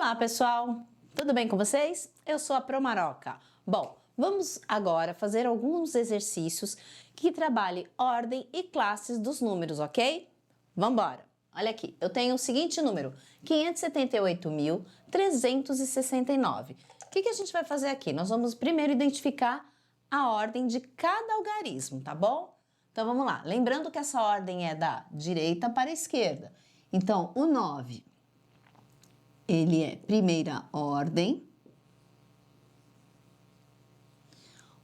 Olá, pessoal! Tudo bem com vocês? Eu sou a Promaroca. Bom, vamos agora fazer alguns exercícios que trabalhem ordem e classes dos números, ok? Vamos embora! Olha aqui, eu tenho o seguinte número, 578.369. O que a gente vai fazer aqui? Nós vamos primeiro identificar a ordem de cada algarismo, tá bom? Então, vamos lá. Lembrando que essa ordem é da direita para a esquerda. Então, o 9, ele é primeira ordem.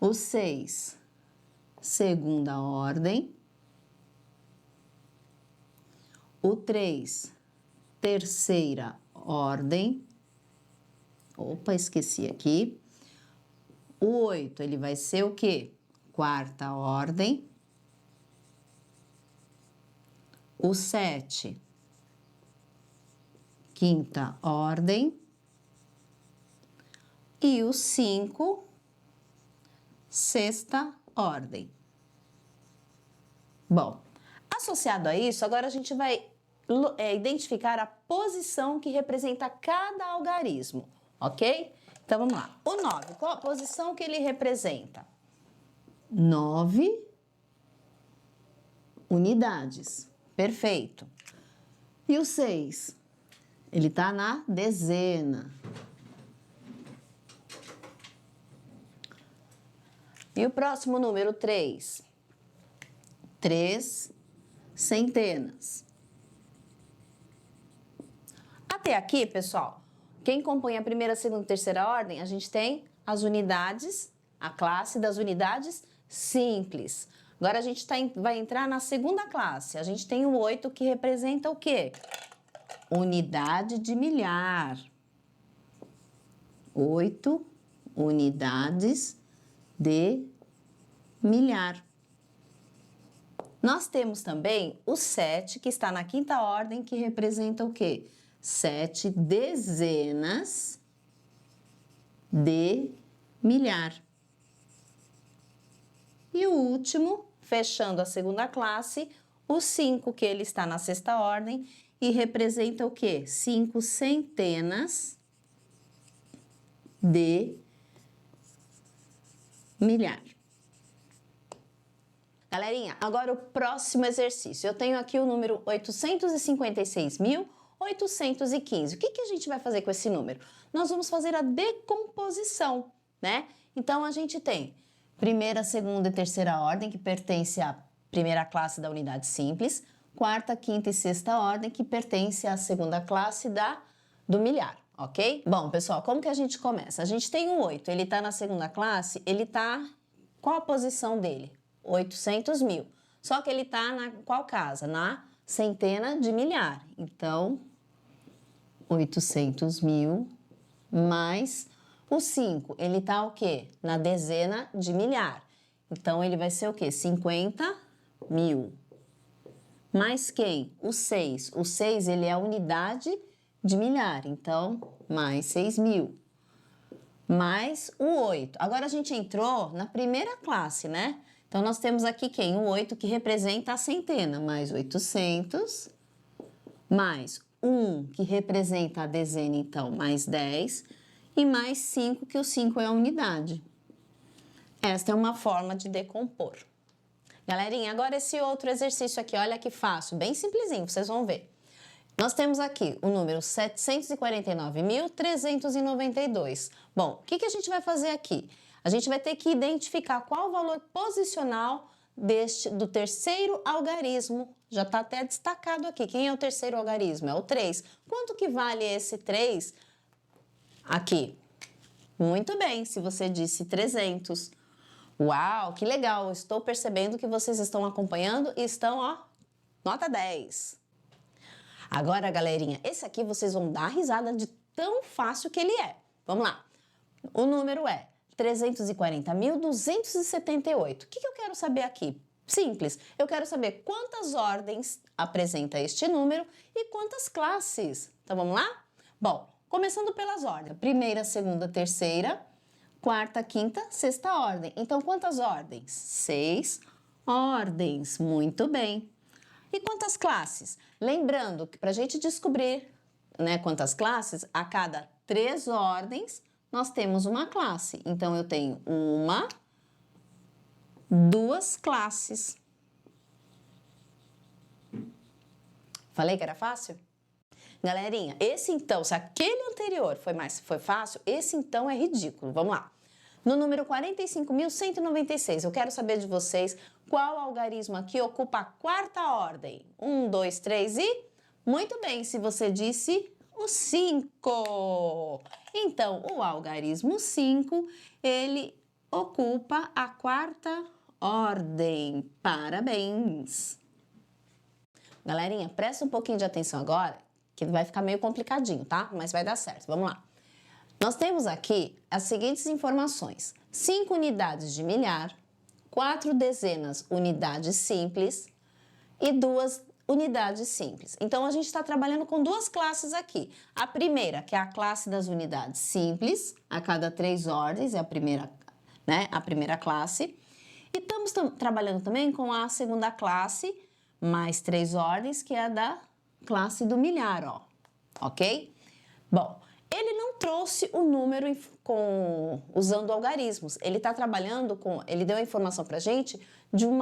O 6, segunda ordem. O 3, terceira ordem. Opa, esqueci aqui. O 8, ele vai ser o quê? Quarta ordem. O 7, quinta ordem. E o 5, sexta ordem. Bom, associado a isso, agora a gente vai identificar a posição que representa cada algarismo, ok? Então, vamos lá. O 9, qual a posição que ele representa? 9 unidades. Perfeito. E o 6? Ele está na dezena. E o próximo número, 3? 3 centenas. Até aqui, pessoal, quem compõe a primeira, segunda e terceira ordem, a gente tem as unidades, a classe das unidades simples. Agora a gente vai entrar na segunda classe. A gente tem o 8 que representa o quê? Unidade de milhar. 8 unidades de milhar. Nós temos também o 7, que está na quinta ordem, que representa o quê? 7 dezenas de milhar. E o último, fechando a segunda classe, o 5, que ele está na sexta ordem e representa o quê? 5 centenas de milhar. Galerinha, agora o próximo exercício. Eu tenho aqui o número 856.815. O que a gente vai fazer com esse número? Nós vamos fazer a decomposição, né? Então, a gente tem primeira, segunda e terceira ordem, que pertence à primeira classe da unidade simples. Quarta, quinta e sexta ordem, que pertence à segunda classe do milhar, ok? Bom, pessoal, como que a gente começa? A gente tem o 8, ele está na segunda classe, ele está... Qual a posição dele? 800 mil. Só que ele está na qual casa? Na centena de milhar. Então, 800 mil mais o 5. Ele está o quê? Na dezena de milhar. Então, ele vai ser o quê? 50 mil. Mais quem? O 6. O 6, ele é a unidade de milhar. Então, mais 6 mil. Mais o 8. Agora, a gente entrou na primeira classe, né? Então, nós temos aqui quem? O 8, que representa a centena, mais 800, mais 1, que representa a dezena, então, mais 10, e mais 5, que o 5 é a unidade. Esta é uma forma de decompor. Galerinha, agora esse outro exercício aqui, olha que fácil, bem simplesinho, vocês vão ver. Nós temos aqui o número 749.392. Bom, o que a gente vai fazer aqui? A gente vai ter que identificar qual o valor posicional do terceiro algarismo. Já está até destacado aqui. Quem é o terceiro algarismo? É o 3. Quanto que vale esse 3 aqui? Muito bem, se você disse 300. Uau, que legal! Estou percebendo que vocês estão acompanhando e estão, ó, nota 10. Agora, galerinha, esse aqui vocês vão dar risada de tão fácil que ele é. Vamos lá. O número é 340.278. O que eu quero saber aqui? Simples. Eu quero saber quantas ordens apresenta este número e quantas classes. Então, vamos lá? Bom, começando pelas ordens. Primeira, segunda, terceira, quarta, quinta, sexta ordem. Então, quantas ordens? 6 ordens. Muito bem. E quantas classes? Lembrando que para a gente descobrir né, quantas classes, a cada 3 ordens, nós temos uma classe. Então, eu tenho 1, 2 classes. Falei que era fácil? Galerinha, esse então, se aquele anterior foi fácil, esse então é ridículo. Vamos lá. No número 45.196, eu quero saber de vocês qual algarismo aqui ocupa a 4ª ordem. 1, 2, 3 e... Muito bem, se você disse o 5. Então, o algarismo 5, ele ocupa a 4ª ordem. Parabéns! Galerinha, presta um pouquinho de atenção agora, que vai ficar meio complicadinho, tá? Mas vai dar certo. Vamos lá. Nós temos aqui as seguintes informações: 5 unidades de milhar, 4 dezenas unidades simples e 2 unidades simples. Então, a gente está trabalhando com 2 classes aqui. A primeira, que é a classe das unidades simples, a cada 3 ordens, é a primeira, né, a primeira classe. E estamos trabalhando também com a segunda classe, mais 3 ordens, que é a da classe do milhar, ó. Ok? Bom, ele não trouxe o número usando algarismos. Ele está trabalhando com... Ele deu a informação para a gente de um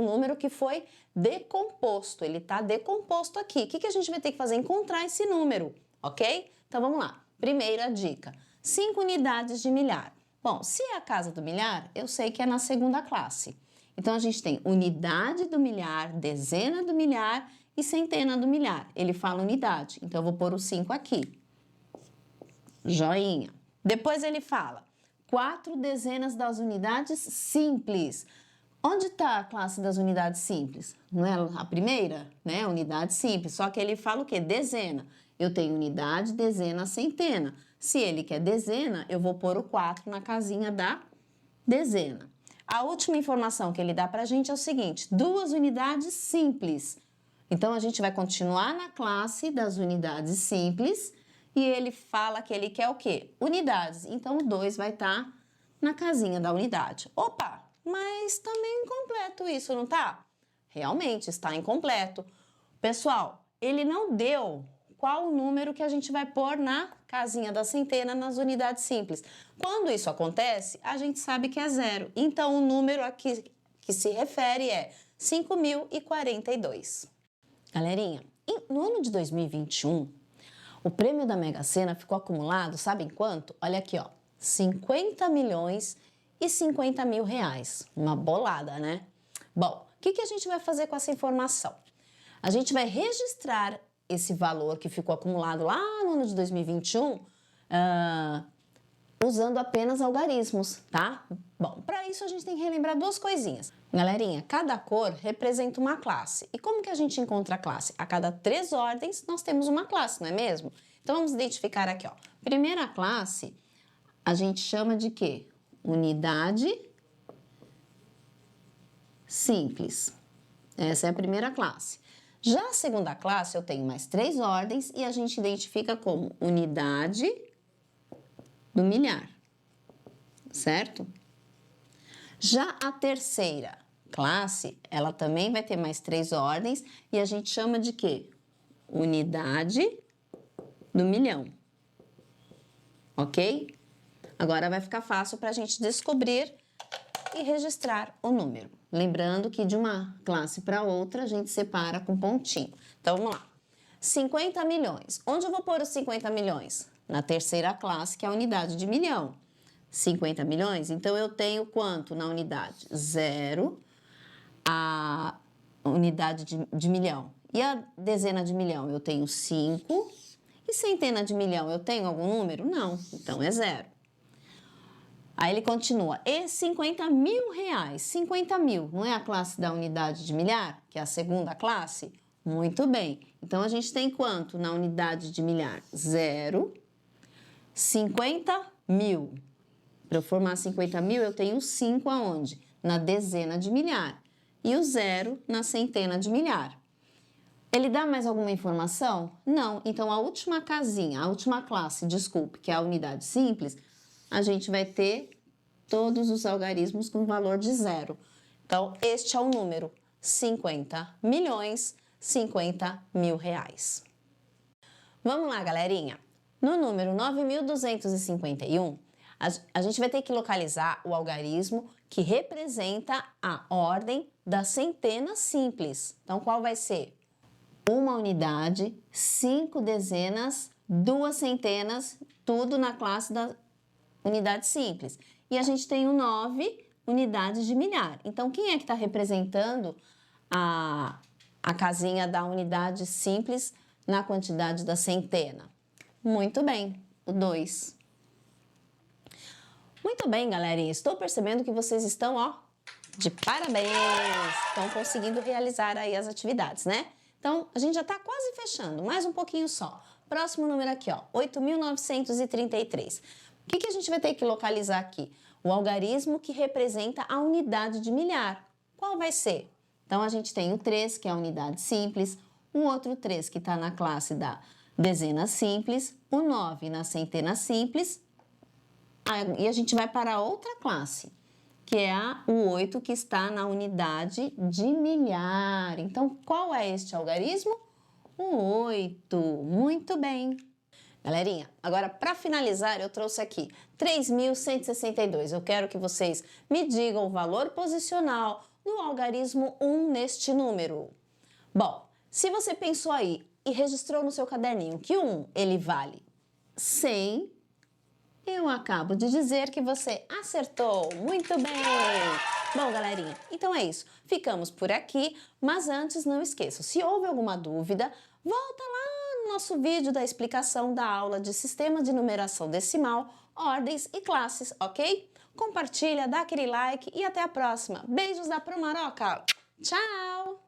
número que foi decomposto. Ele está decomposto aqui. O que a gente vai ter que fazer? Encontrar esse número, ok? Então, vamos lá. Primeira dica. 5 unidades de milhar. Bom, se é a casa do milhar, eu sei que é na segunda classe. Então, a gente tem unidade do milhar, dezena do milhar e centena do milhar. Ele fala unidade. Então, eu vou pôr o 5 aqui. Joinha. Depois ele fala 4 dezenas das unidades simples. Onde está a classe das unidades simples? Não é a primeira, né? Unidade simples. Só que ele fala o quê? Dezena. Eu tenho unidade, dezena, centena. Se ele quer dezena, eu vou pôr o 4 na casinha da dezena. A última informação que ele dá para a gente é o seguinte: 2 unidades simples. Então, a gente vai continuar na classe das unidades simples. E ele fala que ele quer o quê? Unidades. Então, o 2 vai estar na casinha da unidade. Opa, mas está meio incompleto isso, não tá? Realmente está incompleto. Pessoal, ele não deu qual o número que a gente vai pôr na casinha da centena nas unidades simples. Quando isso acontece, a gente sabe que é 0. Então, o número aqui que se refere é 5.042. Galerinha, no ano de 2021... o prêmio da Mega Sena ficou acumulado, sabe em quanto? Olha aqui, ó, 50.050 mil reais. Uma bolada, né? Bom, o que a gente vai fazer com essa informação? A gente vai registrar esse valor que ficou acumulado lá no ano de 2021, usando apenas algarismos, tá? Bom, para isso a gente tem que relembrar 2 coisinhas. Galerinha, cada cor representa uma classe. E como que a gente encontra a classe? A cada 3 ordens nós temos uma classe, não é mesmo? Então vamos identificar aqui, ó. Primeira classe, a gente chama de quê? Unidade simples. Essa é a primeira classe. Já a segunda classe, eu tenho mais 3 ordens e a gente identifica como unidade do milhar, certo? Já a terceira classe, ela também vai ter mais 3 ordens e a gente chama de quê? Unidade do milhão, ok? Agora vai ficar fácil para a gente descobrir e registrar o número. Lembrando que de uma classe para outra a gente separa com pontinho. Então, vamos lá. 50 milhões. Onde eu vou pôr os 50 milhões? Na terceira classe, que é a unidade de milhão. 50 milhões, então eu tenho quanto na unidade? 0, a unidade de milhão. E a dezena de milhão? Eu tenho 5. E centena de milhão, eu tenho algum número? Não, então é 0. Aí ele continua, e 50 mil reais, 50 mil, não é a classe da unidade de milhar, que é a segunda classe? Muito bem, então a gente tem quanto na unidade de milhar? 0, 50 mil. Para eu formar 50 mil, eu tenho 5 aonde? Na dezena de milhar. E o 0 na centena de milhar. Ele dá mais alguma informação? Não. Então, a última casinha, a última classe, desculpe, que é a unidade simples, a gente vai ter todos os algarismos com valor de 0. Então, este é o número 50 milhões, 50 mil reais. Vamos lá, galerinha. No número 9.251, a gente vai ter que localizar o algarismo que representa a ordem das centenas simples. Então, qual vai ser? Uma unidade, 5 dezenas, 2 centenas, tudo na classe da unidade simples. E a gente tem o 9 unidades de milhar. Então, quem é que está representando a casinha da unidade simples na quantidade da centena? Muito bem, o 2. Muito bem, galerinha. Estou percebendo que vocês estão, ó, de parabéns. Estão conseguindo realizar aí as atividades, né? Então, a gente já está quase fechando, mais um pouquinho só. Próximo número aqui, ó, 8.933. O que a gente vai ter que localizar aqui? O algarismo que representa a unidade de milhar. Qual vai ser? Então, a gente tem o 3, que é a unidade simples, o outro 3 que está na classe da dezena simples, o 9 na centena simples, e a gente vai para a outra classe, que é o 8 que está na unidade de milhar. Então, qual é este algarismo? O 8. Muito bem. Galerinha, agora para finalizar eu trouxe aqui 3.162. Eu quero que vocês me digam o valor posicional do algarismo 1 neste número. Bom, se você pensou aí e registrou no seu caderninho que o 1 ele vale 100, eu acabo de dizer que você acertou. Muito bem! Bom, galerinha, então é isso. Ficamos por aqui, mas antes não esqueçam, se houve alguma dúvida, volta lá no nosso vídeo da explicação da aula de sistema de numeração decimal, ordens e classes, ok? Compartilha, dá aquele like e até a próxima. Beijos da Promaroca! Tchau!